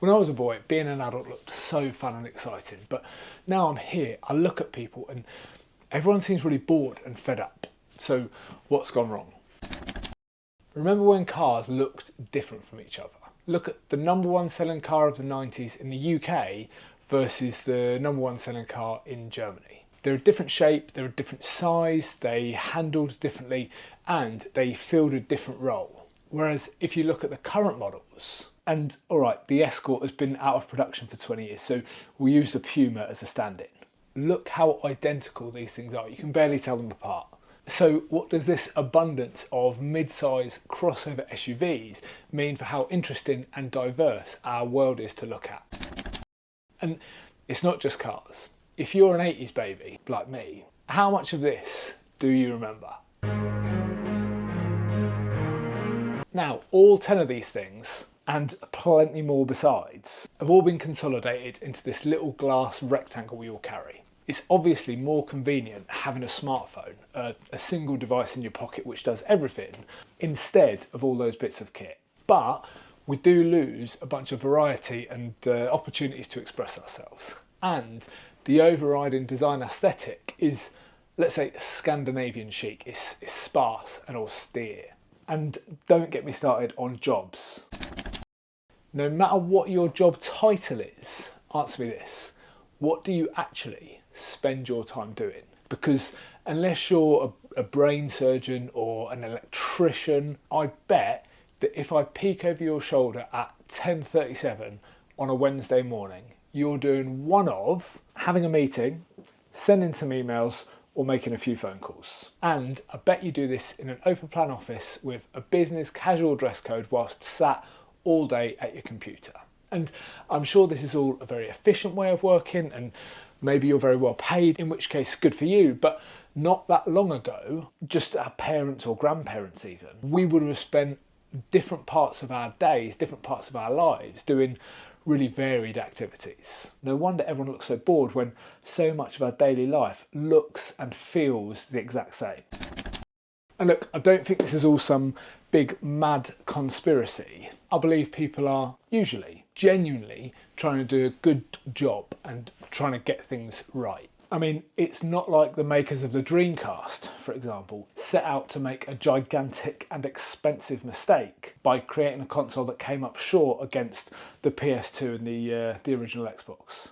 When I was a boy, being an adult looked so fun and exciting, but now I'm here, I look at people and everyone seems really bored and fed up. So what's gone wrong? Remember when cars looked different from each other? Look at the number one selling car of the 90s in the UK versus the number one selling car in Germany. They're a different shape, they're a different size, they handled differently, and they filled a different role. Whereas if you look at the current models, and all right, the Escort has been out of production for 20 years, so we use the Puma as a stand-in. Look how identical these things are. You can barely tell them apart. So what does this abundance of mid-size crossover SUVs mean for how interesting and diverse our world is to look at? And it's not just cars. If you're an 80s baby, like me, how much of this do you remember? Now, all 10 of these things, and plenty more besides, have all been consolidated into this little glass rectangle we all carry. It's obviously more convenient having a smartphone, a single device in your pocket which does everything, instead of all those bits of kit. But we do lose a bunch of variety and opportunities to express ourselves. And the overriding design aesthetic is, let's say, Scandinavian chic. It's sparse and austere. And don't get me started on jobs. No matter what your job title is, answer me this: what do you actually spend your time doing? Because unless you're a brain surgeon or an electrician, I bet that if I peek over your shoulder at 10:37 on a Wednesday morning, you're doing one of having a meeting, sending some emails, or making a few phone calls. And I bet you do this in an open plan office with a business casual dress code whilst sat all day at your computer. And I'm sure this is all a very efficient way of working, and maybe you're very well paid, in which case good for you. But not that long ago, just our parents or grandparents even, we would have spent different parts of our days, different parts of our lives doing really varied activities. No wonder everyone looks so bored when so much of our daily life looks and feels the exact same. And look, I don't think this is all some big mad conspiracy. I believe people are usually, genuinely trying to do a good job and trying to get things right. I mean, it's not like the makers of the Dreamcast, for example, set out to make a gigantic and expensive mistake by creating a console that came up short against the PS2 and the original Xbox.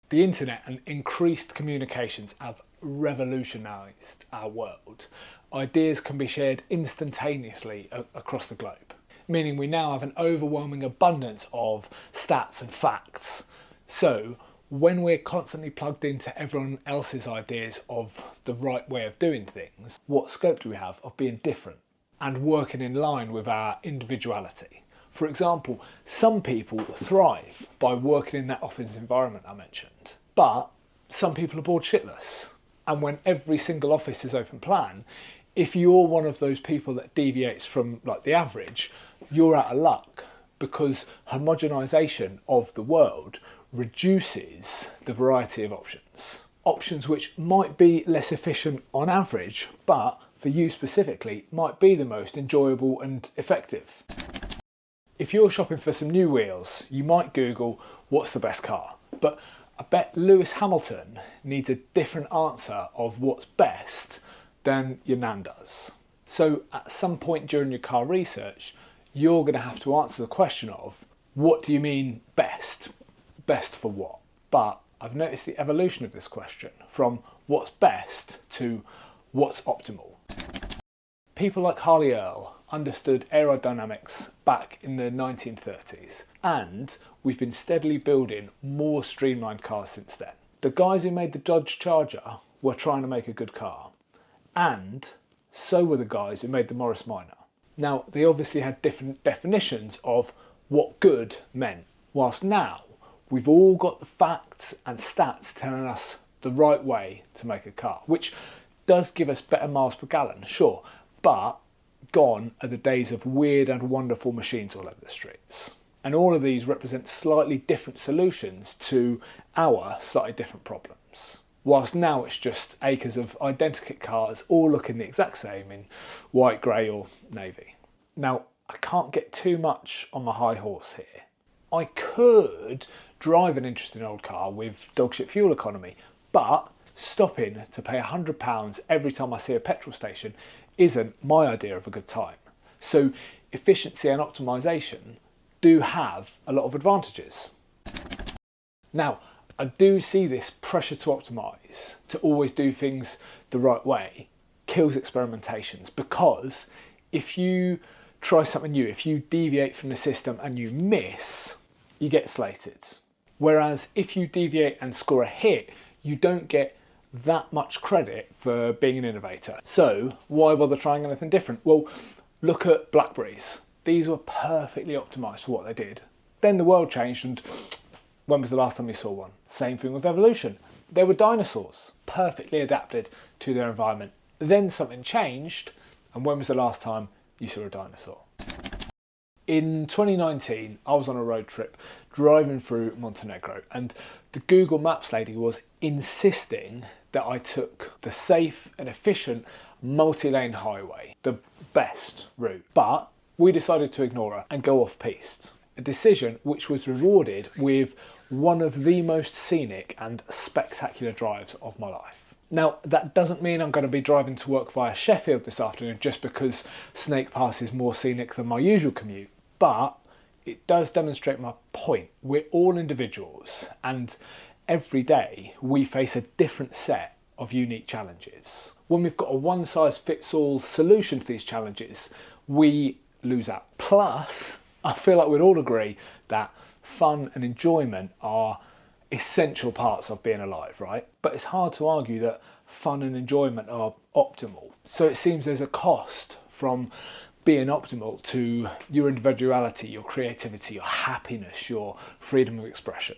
The internet and increased communications have revolutionised our world. Ideas can be shared instantaneously across the globe, meaning we now have an overwhelming abundance of stats and facts. So when we're constantly plugged into everyone else's ideas of the right way of doing things, what scope do we have of being different and working in line with our individuality? For example, some people thrive by working in that office environment I mentioned, but some people are bored shitless. And when every single office is open plan, if you're one of those people that deviates from like the average, you're out of luck, because homogenization of the world reduces the variety of options. Options which might be less efficient on average, but for you specifically might be the most enjoyable and effective. If you're shopping for some new wheels, you might Google what's the best car, but I bet Lewis Hamilton needs a different answer of what's best than your nan does. So at some point during your car research, you're going to have to answer the question of, what do you mean best? Best for what? But I've noticed the evolution of this question from what's best to what's optimal. People like Harley Earl understood aerodynamics back in the 1930s, and we've been steadily building more streamlined cars since then. The guys who made the Dodge Charger were trying to make a good car, and so were the guys who made the Morris Minor. Now, they obviously had different definitions of what good meant, whilst now we've all got the facts and stats telling us the right way to make a car, which does give us better miles per gallon, sure, but gone are the days of weird and wonderful machines all over the streets. And all of these represent slightly different solutions to our slightly different problems. Whilst now it's just acres of identical cars all looking the exact same in white, grey or navy. Now, I can't get too much on my high horse here. I could drive an interesting old car with dogshit fuel economy, but stopping to pay £100 every time I see a petrol station isn't my idea of a good time. So efficiency and optimization do have a lot of advantages. Now, I do see this pressure to optimize, to always do things the right way, kills experimentations, because if you try something new, if you deviate from the system and you miss, you get slated. Whereas if you deviate and score a hit, you don't get that much credit for being an innovator. So why bother trying anything different? Well, look at Blackberries. These were perfectly optimized for what they did. Then the world changed, and when was the last time you saw one? Same thing with evolution. They were dinosaurs, perfectly adapted to their environment. Then something changed, and when was the last time you saw a dinosaur? In 2019, I was on a road trip driving through Montenegro, and the Google Maps lady was insisting that I took the safe and efficient multi-lane highway, the best route. But we decided to ignore her and go off-piste. A decision which was rewarded with one of the most scenic and spectacular drives of my life. Now, that doesn't mean I'm going to be driving to work via Sheffield this afternoon just because Snake Pass is more scenic than my usual commute, but it does demonstrate my point. We're all individuals, and every day we face a different set of unique challenges. When we've got a one-size-fits-all solution to these challenges, we lose out. Plus, I feel like we'd all agree that fun and enjoyment are essential parts of being alive, right? But it's hard to argue that fun and enjoyment are optimal. So it seems there's a cost from being optimal to your individuality, your creativity, your happiness, your freedom of expression.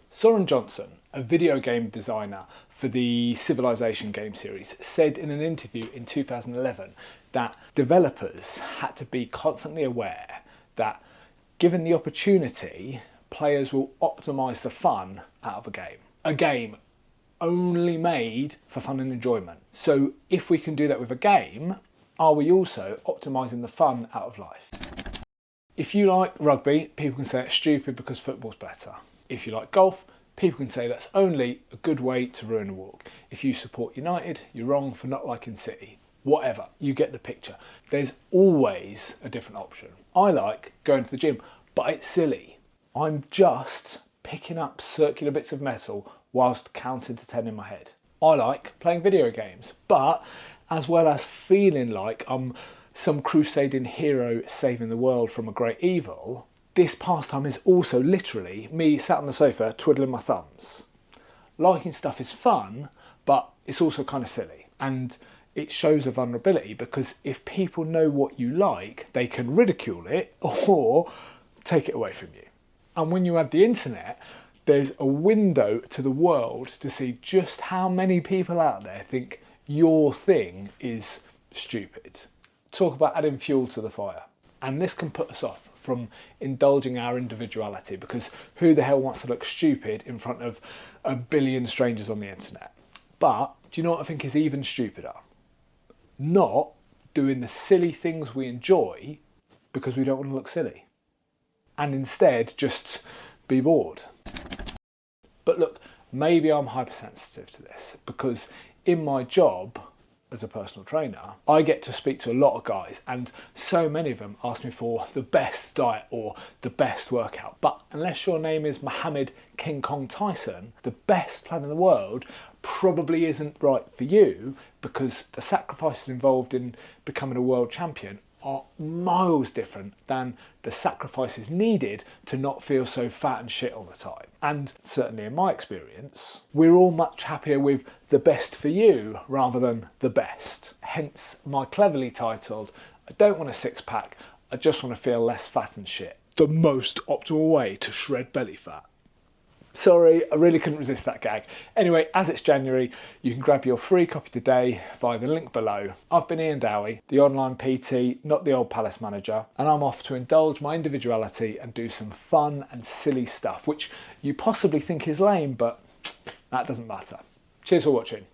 Soren Johnson, a video game designer for the Civilization game series, said in an interview in 2011 that developers had to be constantly aware that given the opportunity, players will optimise the fun out of a game. A game only made for fun and enjoyment. So if we can do that with a game, are we also optimising the fun out of life? If you like rugby, people can say it's stupid because football's better. If you like golf, people can say that's only a good way to ruin a walk. If you support United, you're wrong for not liking City. Whatever, you get the picture. There's always a different option. I like going to the gym, but it's silly. I'm just picking up circular bits of metal whilst counting to 10 in my head. I like playing video games, but as well as feeling like I'm some crusading hero saving the world from a great evil, this pastime is also literally me sat on the sofa twiddling my thumbs. Liking stuff is fun, but it's also kind of silly. And it shows a vulnerability because if people know what you like, they can ridicule it or take it away from you. And when you add the internet, there's a window to the world to see just how many people out there think your thing is stupid. Talk about adding fuel to the fire. And this can put us off from indulging our individuality, because who the hell wants to look stupid in front of a billion strangers on the internet? But do you know what I think is even stupider? Not doing the silly things we enjoy because we don't want to look silly, and instead just be bored. But look, maybe I'm hypersensitive to this because in my job as a personal trainer, I get to speak to a lot of guys, and so many of them ask me for the best diet or the best workout. But unless your name is Mohammed King Kong Tyson, the best plan in the world probably isn't right for you, because the sacrifices involved in becoming a world champion are miles different than the sacrifices needed to not feel so fat and shit all the time. And certainly in my experience, we're all much happier with the best for you rather than the best. Hence my cleverly titled, I don't want a six pack, I just want to feel less fat and shit. The most optimal way to shred belly fat. Sorry, I really couldn't resist that gag. Anyway, as it's January, you can grab your free copy today via the link below. I've been Ian Dowie, the online PT, not the old palace manager, and I'm off to indulge my individuality and do some fun and silly stuff, which you possibly think is lame, but that doesn't matter. Cheers for watching.